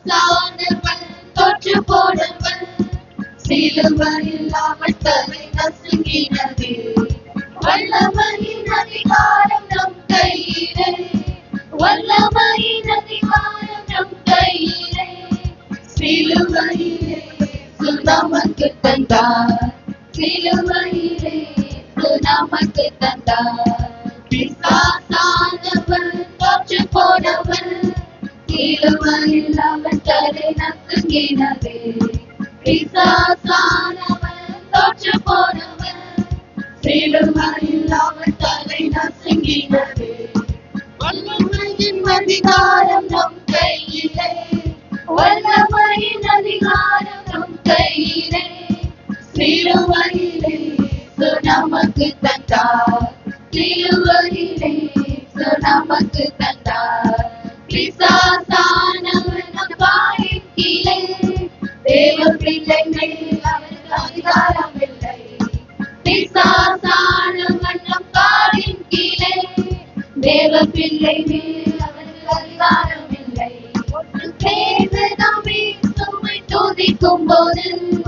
பிசாசானவன் தோற்று போனவன் சிலுவையில் அவன் தலை நசுங்கினதே. வல்லமையின் அதிகாரம் நம் கையிலே, வல்லமையின் அதிகாரம் நம் கையிலே. சிலுவையிலே நமக்கு தந்தார், சிலுவையிலே நமக்கு தந்தார். பிசாசானவன் தோற்று போனவன் சிலுவையில் அவன் தலை நசுங்கினதே. பிசாசானவன் தோற்று போனவன் சிலுவையில் அவன் தலை நசுங்கினதே. வல்லமையின் அதிகாரம் நம் கையிலே, வல்லமையின் அதிகாரம் நம் கையிலே. சிலுவையிலே நமக்கு தந்தார், சிலுவையிலே நமக்கு தந்தார். பிசாசானவன் நம் காலின் கீழே, தேவ பிள்ளை மேல் அவனுக்கு அதிகாரம் இல்லை. பிசாசானவன் நம் காலின் கீழே, தேவ பிள்ளை மேல் அவனுக்கு அதிகாரம் இல்லை. ஒன்று சேர்ந்து நாம் இயேசுவை துதிக்கும் போது,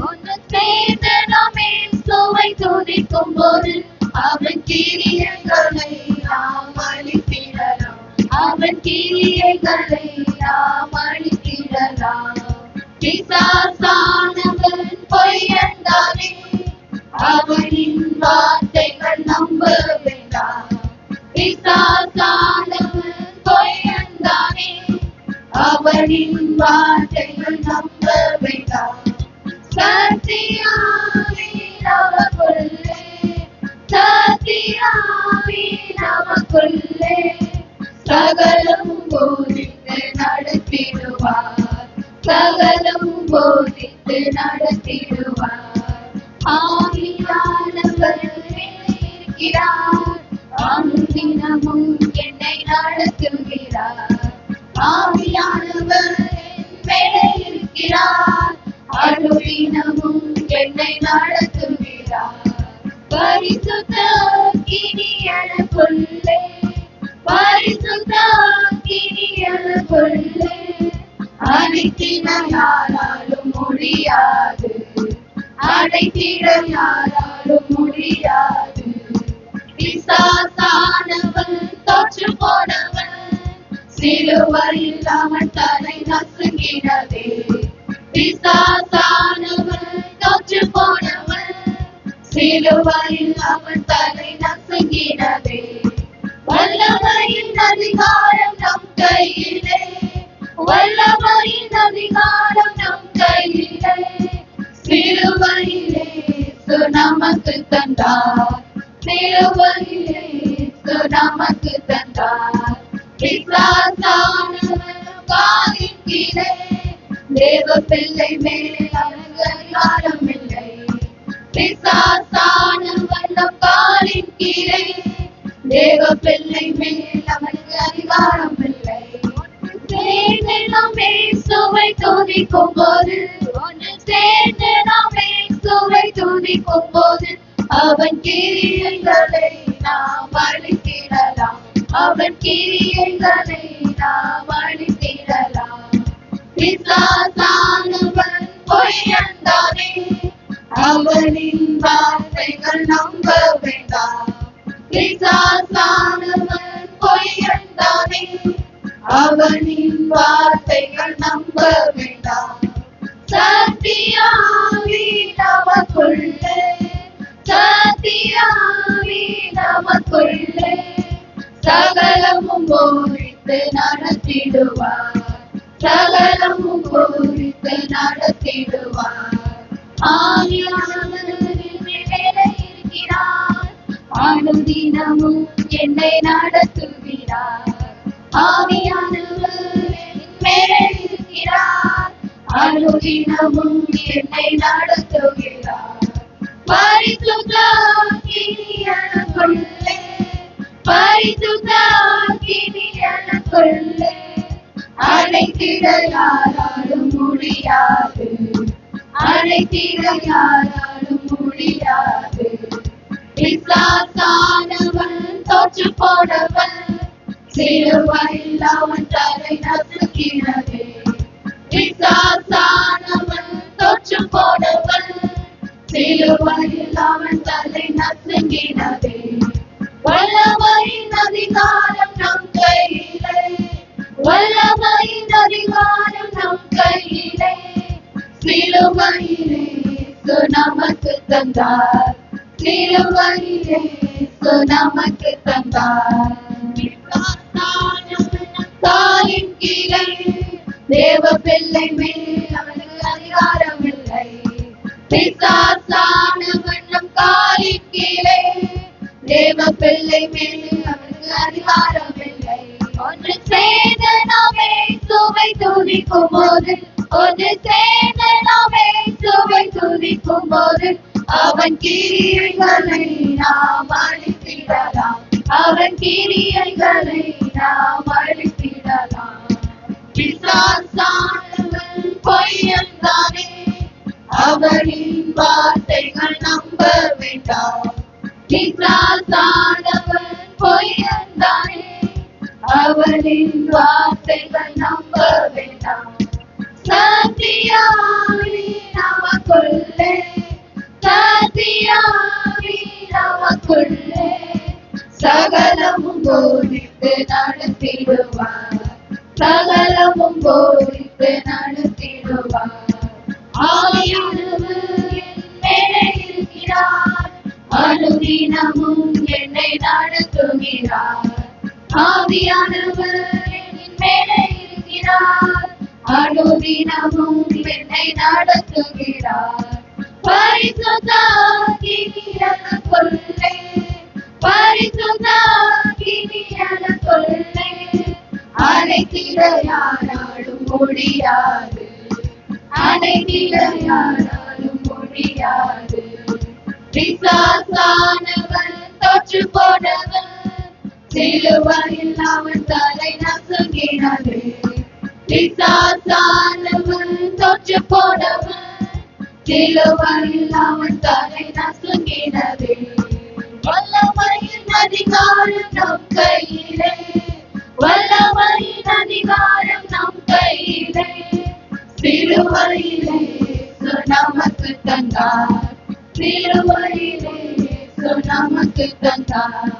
ஒன்று சேர்ந்து நாம் இயேசுவை துதிக்கும் போது, அவன் கிரியைகளை நாம் அழித்திடலாம், அவன் கிரியைகளை நாம் அழித்திடலாம். பிசாசானவன் பொய்யந்தானே, அவனின் வார்த்தைகள் நம்ப வேண்டாம். பிசாசானவன் பொய்யந்தானே, அவனின் வார்த்தைகள் நம்ப வேண்டாம். சத்தியாவி நமக்குள்ளே, சத்தியாவி நமக்குள்ளே சகலம் போதித்து நடத்திடுவார், சகலம் போதித்து நடத்திடுவார். ஆவியானவர் இருக்கிறார், அனுதினமும் என்னை நடத்துகிறார். ஆவியானவர் மேலே இருக்கிறார், அனுதினமும் என்னை நடத்துகிறார். பரிசுத்த அக்கினி எனக்குள்ளே, பரிசுத்த அக்கினி எனக்குள்ளே அணைத்திட யாராலும் முடியாது, அணைத்திட யாராலும் முடியாது. பிசாசானவன் தோற்று போனவன் சிலுவையில் அவன் தலை நசுங்கினதே. பிசாசானவன் தோற்று போனவன் சிலுவையில் அவன் தலை நசுங்கினதே. வல்லமையின் அதிகாரம் நம் கையிலே, வல்லமையின் அதிகாரம் நம் கையிலே. சிலுவையிலே நமக்கு தந்தார், சிலுவையிலே நமக்கு தந்தார். பிசாசானவன் காலின் கீழே, தேவ பிள்ளை மேல் அவனுக்கு அதிகாரம் இல்லை. பிசாசானவன் நம் காலின் கீழே, தேவ பிள்ளை மேல் அவனுக்கு அதிகாரம் இல்லை. சேர்ந்து நாம் இயேசுவை துதிக்கும் போது, ஒன்று சேர்ந்து நாம் இயேசுவை துதிக்கும் போது, அவன் கிரியைகளை நாம் அழித்திடலாம், அவன் கிரியைகளை நாம் அழித்திடலாம். பிசாசானவன் பொய்யந்தானே, அவனின் வார்த்தைகள் நம்ப வேண்டாம். பிசாசானவன் பொய்யந்தானே, அவனின் வார்த்தைகள் நம்ப வேண்டாம். சத்தியாவி நமக்குள்ளே, சத்தியாவி நமக்குள்ளே சகலமும் போதித்து நடத்திடுவார், சகலமும் போதித்து நடத்திடுவார். ஆவியானவர் மேலே இருக்கிறார், அனுதினமும் என்னை நடத்துகிறார். ஆவியானவர் மேலே இருக்கிறார், அனுதினமும் என்னை நடத்துகிறார். பரிசுத்த அக்கினி எனக்குள்ளே, பரிசுத்த அக்கினி எனக்குள்ளே அணைத்திட யாராலும் முடியாது, அணைத்திட யாராலும் முடியாது. பிசாசானவன் தோற்று போனவன் சிலுவையில் அவன் தலை நசுக்கினதே. பிசாசானவன் தோற்று போனவன் சிலுவையில் அவன் தலை நசுங்கினதே. வல்லமையின் அதிகாரம் நம் கையிலே, வல்லமையின் அதிகாரம் நம் கையிலே. சிலுவையிலே இயேசு நமக்கு தந்தார், சிலுவையிலே இயேசு நமக்கு தந்தார். காலின் கீழே தேவ பிள்ளை மேல் அவனுக்கு அதிகாரம் இல்லை. பிசாசானவன் நம் காலின் கீழே தேவ பிள்ளை மேல் அவனுக்கு அதிகாரம் இல்லை. ஒன்று சேர்ந்து நாமே சுவை துதிக்கும் போது, ஒன்று சேர்ந்து நாமே சுவை துதிக்கும் போது அவன் கிரியைகளை நாம் அழித்திடலாம், அவன் கிரியைகளை நாம் அழித்திடலாம். பிசாசானவன் பொய்யன்தானே, அவனின் வார்த்தைகள் நம்ப வேண்டாம். பிசாசானவன் பொய்யன்தானே, அவனின் வார்த்தைகள் நம்ப வேண்டாம். சத்தியாவி நமக்குள்ளே, சத்தியாவி நமக்குள்ளே சகலமும் போதித்து நடத்திடுவார், சகலமும் போதித்து நடத்திடுவார். ஆவியானவர் என் மேலே இருக்கிறார், அனுதினமும் என்னை நடத்துகிறார். ஆவியானவர் என் மேலே இருக்கிறார், அனுதினமும் என்னை நடத்துகிறார். பரிசுத்த ஆவியே எனக்குள்ளே, பரிசுத்த ஆவியே எனக்குள்ளே அனைத்திட யாராலும் முடியாது, அனைத்திட யாராலும் முடியாது. பிசாசானவன் தோற்று போனவன் சிலுவையில் அவன் தலை நசுங்கினது. பிசாசானவன் தோற்று போனவன் சிலுவையில் அவன் தலை நசுங்கினது. வல்லமையின் அதிகாரம் நம் கையிலே, வல்லமையின் அதிகாரம் நம் கையிலே. சிலுவையிலே இயேசு நமக்கு தந்தார், சிலுவையிலே இயேசு நமக்கு தந்தார்.